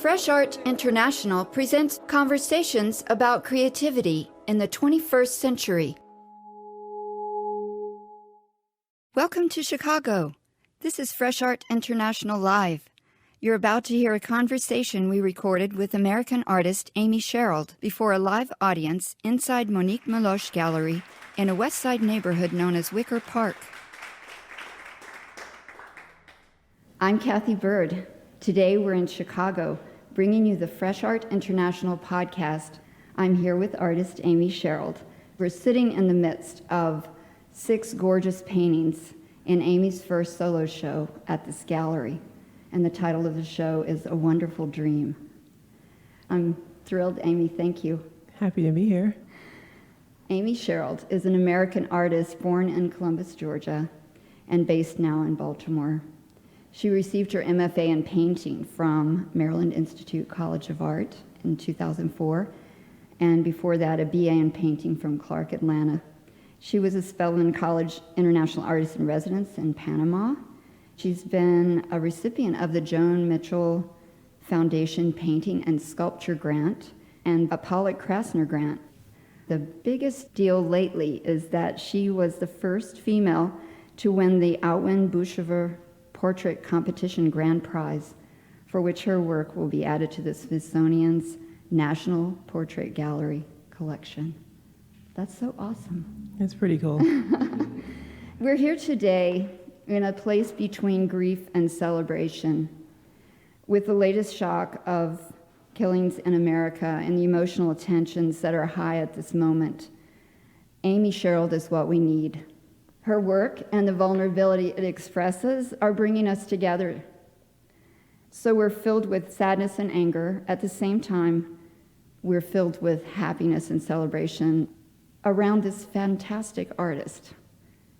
Fresh Art International presents conversations about creativity in the 21st century. Welcome to Chicago. This is Fresh Art International Live. You're about to hear a conversation we recorded with American artist Amy Sherald before a live audience inside MoniqueMeloche Gallery in a West Side neighborhood known as Wicker Park. I'm Kathy Bird. Today we're in Chicago, bringing you the Fresh Art International podcast. I'm here with artist Amy Sherald. We're sitting in the midst of 6 gorgeous paintings in Amy's first solo show at this gallery. And the title of the show is A Wonderful Dream. I'm thrilled, Amy, thank you. Happy to be here. Amy Sherald is an American artist born in Columbus, Georgia, and based now in Baltimore. She received her MFA in painting from Maryland Institute College of Art in 2004, and before that, a BA in painting from Clark Atlanta. She was a Spelman College International Artist in Residence in Panama. She's been a recipient of the Joan Mitchell Foundation Painting and Sculpture Grant and a Pollock Krasner Grant. The biggest deal lately is that she was the first female to win the Outwin Bouchever Portrait Competition Grand Prize, for which her work will be added to the Smithsonian's National Portrait Gallery collection. That's so awesome. It's pretty cool. We're here today in a place between grief and celebration, with the latest shock of killings in America and the emotional tensions that are high at this moment. Amy Sherald is what we need. Her work and the vulnerability it expresses are bringing us together. So we're filled with sadness and anger. At the same time, we're filled with happiness and celebration around this fantastic artist.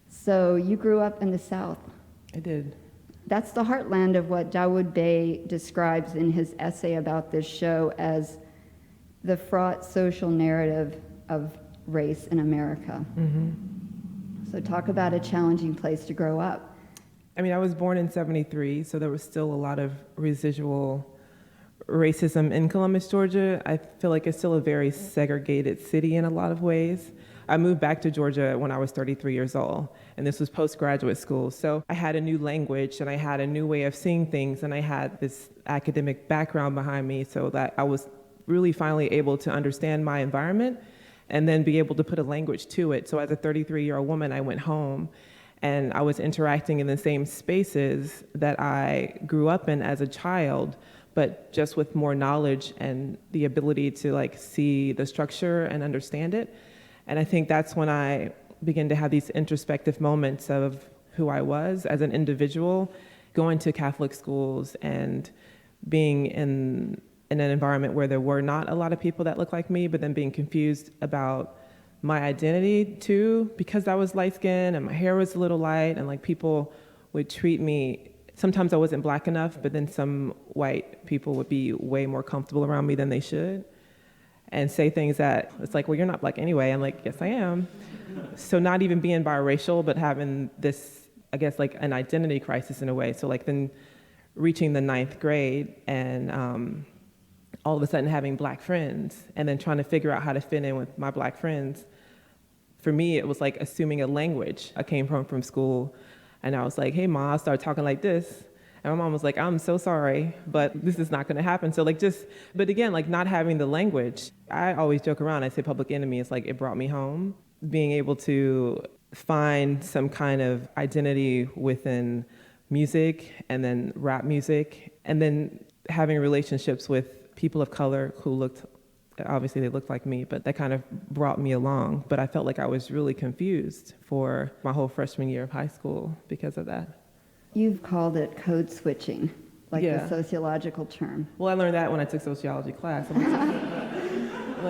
So you grew up in the South. I did. That's the heartland of what Dawood Bey describes in his essay about this show as the fraught social narrative of race in America. Mm-hmm. So talk about a challenging place to grow up. I mean, I was born in 73, so there was still a lot of residual racism in Columbus, Georgia. I feel like it's still a very segregated city in a lot of ways. I moved back to Georgia when I was 33 years old, and this was postgraduate school. So I had a new language, and I had a new way of seeing things, and I had this academic background behind me so that I was really finally able to understand my environment and then be able to put a language to it. So as a 33-year-old woman, I went home, and I was interacting in the same spaces that I grew up in as a child, but just with more knowledge and the ability to see the structure and understand it. And I think that's when I began to have these introspective moments of who I was as an individual, going to Catholic schools and being in an environment where there were not a lot of people that looked like me, but then being confused about my identity too, because I was light-skinned and my hair was a little light, and people would treat me, sometimes I wasn't black enough, but then some white people would be way more comfortable around me than they should and say things that, it's well, you're not black anyway. I'm yes, I am. So not even being biracial, but having this, I guess, an identity crisis in a way. So then reaching the 9th grade and all of a sudden having black friends and then trying to figure out how to fit in with my black friends. For me, it was assuming a language. I came home from school and I was hey, Ma, I started talking like this. And my mom was I'm so sorry, but this is not going to happen. So but again, not having the language. I always joke around. I say Public Enemy is it brought me home. Being able to find some kind of identity within music and then rap music, and then having relationships with people of color who obviously they looked like me, but that kind of brought me along. But I felt I was really confused for my whole freshman year of high school because of that. You've called it code switching, the sociological term. Well, I learned that when I took sociology class.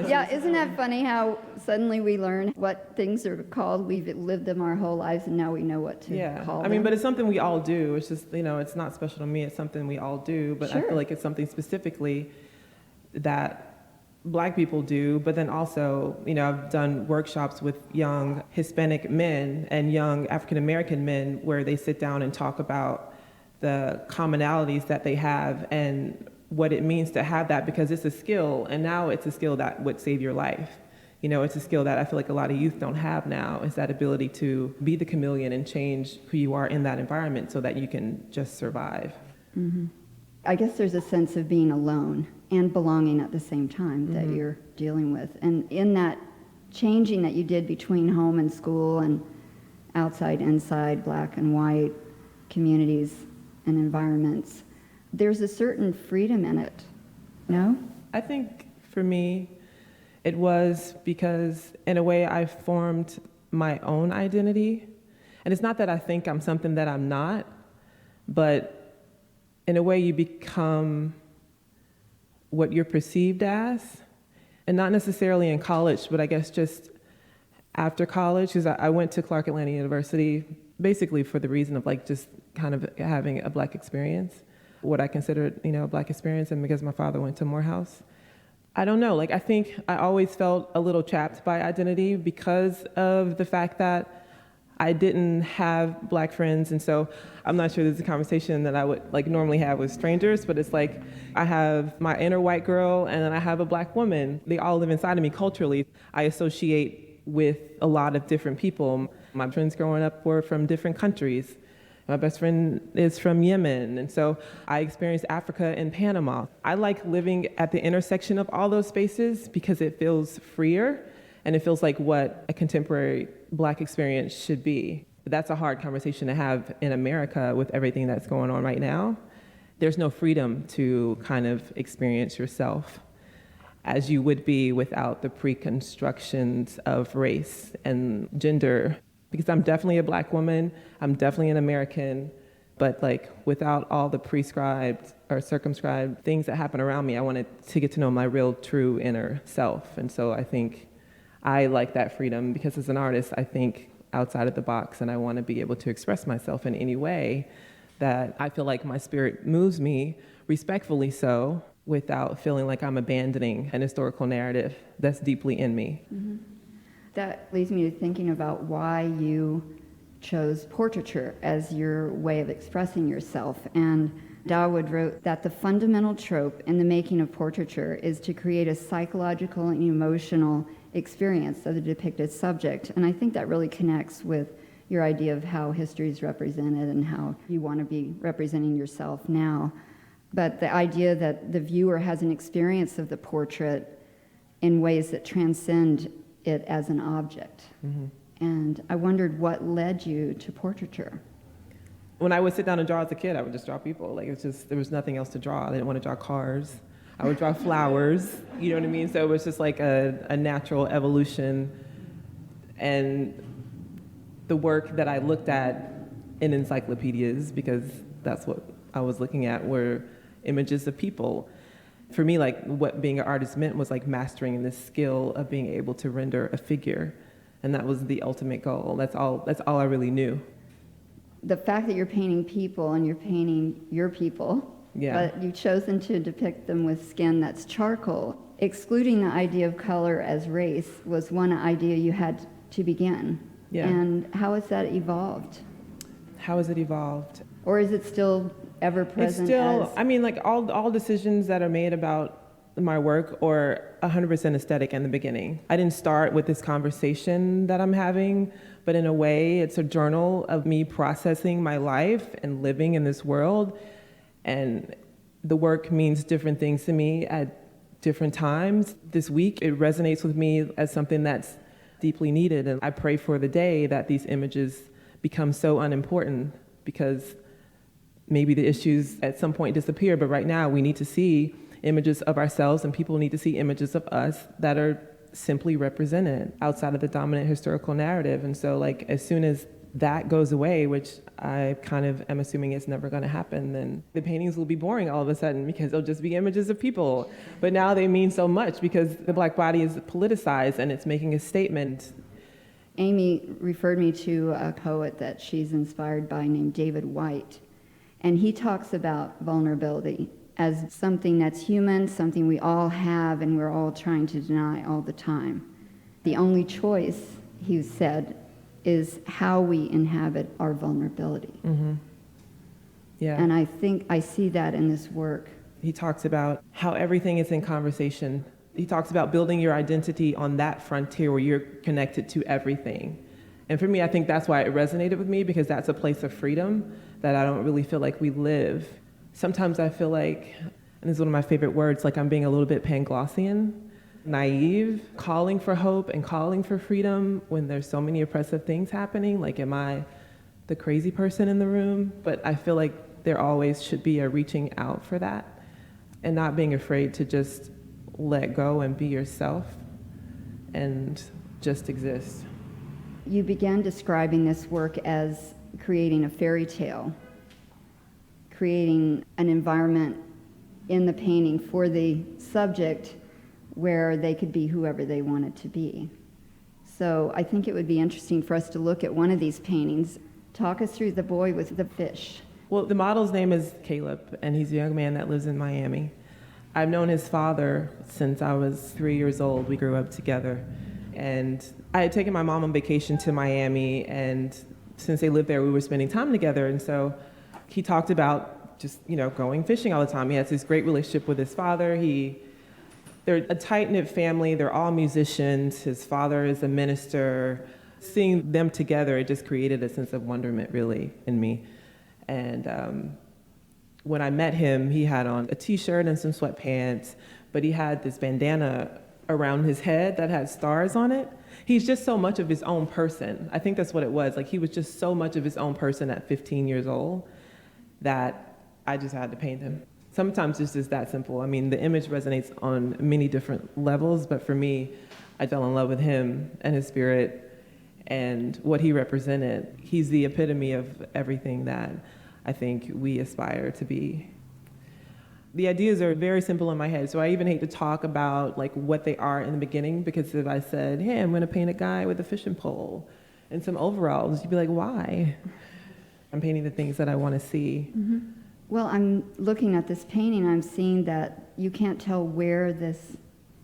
Yeah, isn't that funny how suddenly we learn what things are called? We've lived them our whole lives, and now we know what to call them. But it's something we all do. It's just, it's not special to me. It's something we all do. But sure. I feel it's something specifically that Black people do. But then also, I've done workshops with young Hispanic men and young African-American men where they sit down and talk about the commonalities that they have and what it means to have that, because it's a skill, and now it's a skill that would save your life. You know, it's a skill that I feel like a lot of youth don't have now, is that ability to be the chameleon and change who you are in that environment so that you can just survive. Mm-hmm. I guess there's a sense of being alone and belonging at the same time that you're dealing with. And in that changing that you did between home and school and outside, inside, black and white communities and environments, there's a certain freedom in it, no? I think for me, it was because in a way I formed my own identity. And it's not that I think I'm something that I'm not, but in a way you become what you're perceived as. And not necessarily in college, but I guess just after college, because I went to Clark Atlanta University basically for the reason of like just kind of having a black experience, what I considered, you know, a black experience, and because my father went to Morehouse. I don't know, like I think I always felt a little trapped by identity because of the fact that I didn't have black friends, and so I'm not sure this is a conversation that I would like normally have with strangers, but it's like I have my inner white girl and then I have a black woman. They all live inside of me culturally. I associate with a lot of different people. My friends growing up were from different countries. My best friend is from Yemen, and so I experienced Africa and Panama. I like living at the intersection of all those spaces because it feels freer, and it feels like what a contemporary black experience should be. But that's a hard conversation to have in America with everything that's going on right now. There's no freedom to kind of experience yourself as you would be without the preconstructions of race and gender. Because I'm definitely a black woman, I'm definitely an American, but like without all the prescribed or circumscribed things that happen around me, I wanted to get to know my real, true inner self. And so I think I like that freedom because as an artist, I think outside of the box, and I want to be able to express myself in any way that I feel like my spirit moves me, respectfully so, without feeling like I'm abandoning an historical narrative that's deeply in me. Mm-hmm. That leads me to thinking about why you chose portraiture as your way of expressing yourself. And Dawood wrote that the fundamental trope in the making of portraiture is to create a psychological and emotional experience of the depicted subject. And I think that really connects with your idea of how history is represented and how you want to be representing yourself now. But the idea that the viewer has an experience of the portrait in ways that transcend it as an object. Mm-hmm. And I wondered what led you to portraiture. When I would sit down and draw as a kid, I would just draw people. Like, it's just, there was nothing else to draw. I didn't want to draw cars. I would draw flowers, you know what I mean? So it was just like a natural evolution. And the work that I looked at in encyclopedias, because that's what I was looking at, were images of people. For me, like, what being an artist meant was like mastering this skill of being able to render a figure. And that was the ultimate goal. That's all I really knew. The fact that you're painting people and you're painting your people, but you've chosen to depict them with skin that's charcoal. Excluding the idea of color as race was one idea you had to begin. Yeah. And how has that evolved? How has it evolved? Or is it still ever present? It's still, I mean, like all decisions that are made about my work are 100% aesthetic in the beginning. I didn't start with this conversation that I'm having, but in a way, it's a journal of me processing my life and living in this world. And the work means different things to me at different times. This week, it resonates with me as something that's deeply needed. And I pray for the day that these images become so unimportant, because maybe the issues at some point disappear, but right now we need to see images of ourselves, and people need to see images of us that are simply represented outside of the dominant historical narrative. And so, like, as soon as that goes away, which I kind of am assuming it's never going to happen, then the paintings will be boring all of a sudden because they'll just be images of people. But now they mean so much because the Black body is politicized and it's making a statement. Amy referred me to a poet that she's inspired by named David White, and he talks about vulnerability as something that's human, something we all have and we're all trying to deny all the time. The only choice, he said, is how we inhabit our vulnerability. Mm-hmm. Yeah. And I think I see that in this work He talks about how everything is in conversation. He talks about building your identity on that frontier where you're connected to everything. And for me, I think that's why it resonated with me, because that's a place of freedom that I don't really feel like we live. Sometimes I feel like, and this is one of my favorite words, like I'm being a little bit Panglossian, naive, calling for hope and calling for freedom when there's so many oppressive things happening. Like, am I the crazy person in the room? But I feel like there always should be a reaching out for that and not being afraid to just let go and be yourself and just exist. You began describing this work as creating a fairy tale, creating an environment in the painting for the subject where they could be whoever they wanted to be. So I think it would be interesting for us to look at one of these paintings. Talk us through the boy with the fish. Well, the model's name is Caleb, and he's a young man that lives in Miami. I've known his father since I was 3 years old. We grew up together. And I had taken my mom on vacation to Miami, and since they lived there, we were spending time together. And so he talked about just, going fishing all the time. He has this great relationship with his father. They're a tight-knit family. They're all musicians. His father is a minister. Seeing them together, it just created a sense of wonderment, really, in me. And when I met him, he had on a T-shirt and some sweatpants, but he had this bandana around his head that had stars on it. He's just so much of his own person. I think that's what it was. Like, he was just so much of his own person at 15 years old that I just had to paint him. Sometimes it's just that simple. I mean, the image resonates on many different levels, but for me, I fell in love with him and his spirit and what he represented. He's the epitome of everything that I think we aspire to be. The ideas are very simple in my head, so I even hate to talk about like what they are in the beginning, because if I said, hey, I'm gonna paint a guy with a fishing pole and some overalls, you'd be like, why? I'm painting the things that I wanna see. Mm-hmm. Well, I'm looking at this painting, I'm seeing that you can't tell where this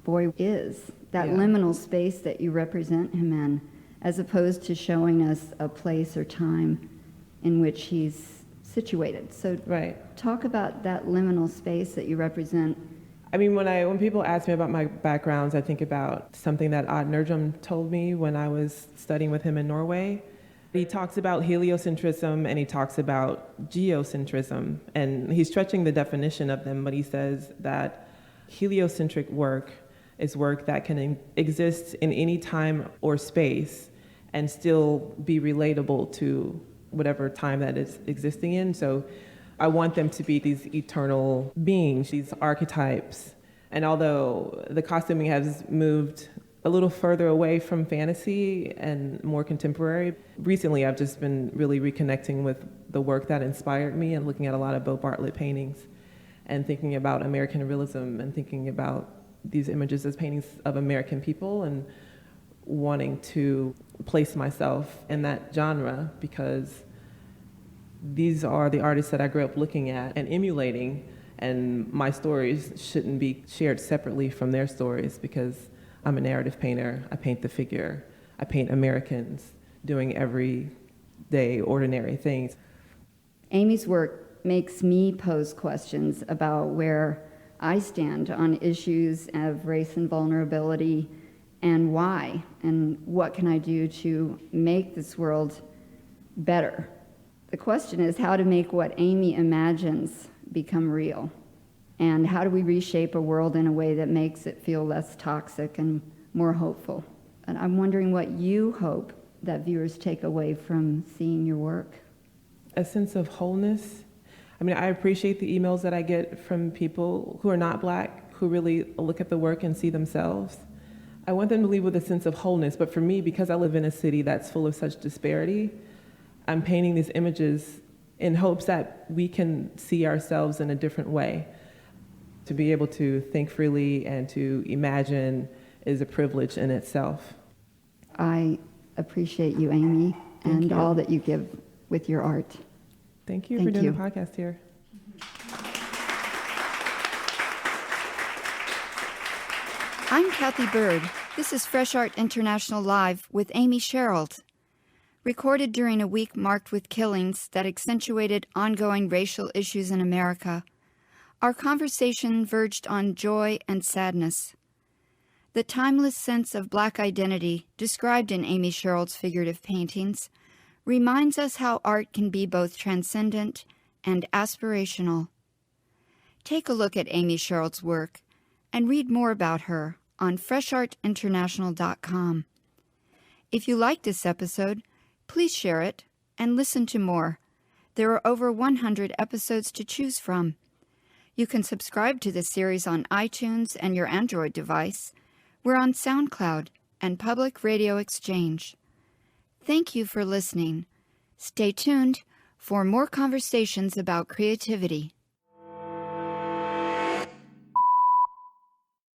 boy is, that liminal space that you represent him in, as opposed to showing us a place or time in which he's situated. So talk about that liminal space that you represent. I mean, when people ask me about my backgrounds, I think about something that Odd Nerdrum told me when I was studying with him in Norway. He talks about heliocentrism and he talks about geocentrism, and he's stretching the definition of them, but he says that heliocentric work is work that can exist in any time or space and still be relatable to whatever time that is existing in. So I want them to be these eternal beings, these archetypes. And although the costuming has moved a little further away from fantasy and more contemporary, recently I've just been really reconnecting with the work that inspired me and looking at a lot of Bo Bartlett paintings and thinking about American realism and thinking about these images as paintings of American people and wanting to place myself in that genre, because these are the artists that I grew up looking at and emulating, and my stories shouldn't be shared separately from their stories, because I'm a narrative painter. I paint the figure. I paint Americans doing everyday, ordinary things. Amy's work makes me pose questions about where I stand on issues of race and vulnerability, and why, and what can I do to make this world better. The question is how to make what Amy imagines become real, and how do we reshape a world in a way that makes it feel less toxic and more hopeful. And I'm wondering what you hope that viewers take away from seeing your work. A sense of wholeness. I mean, I appreciate the emails that I get from people who are not Black, who really look at the work and see themselves. I want them to leave with a sense of wholeness, but for me, because I live in a city that's full of such disparity, I'm painting these images in hopes that we can see ourselves in a different way. To be able to think freely and to imagine is a privilege in itself. I appreciate you, Amy, and all that you give with your art. Thank you for doing the podcast here. I'm Kathy Bird. This is Fresh Art International Live with Amy Sherald. Recorded during a week marked with killings that accentuated ongoing racial issues in America, Our conversation verged on joy and sadness. The timeless sense of Black identity described in Amy Sherald's figurative paintings reminds us how art can be both transcendent and aspirational. Take a look at Amy Sherald's work and read more about her on freshartinternational.com. If you like this episode, please share it and listen to more. There are over 100 episodes to choose from. You can subscribe to the series on iTunes and your Android device. We're on SoundCloud and Public Radio Exchange. Thank you for listening. Stay tuned for more conversations about creativity.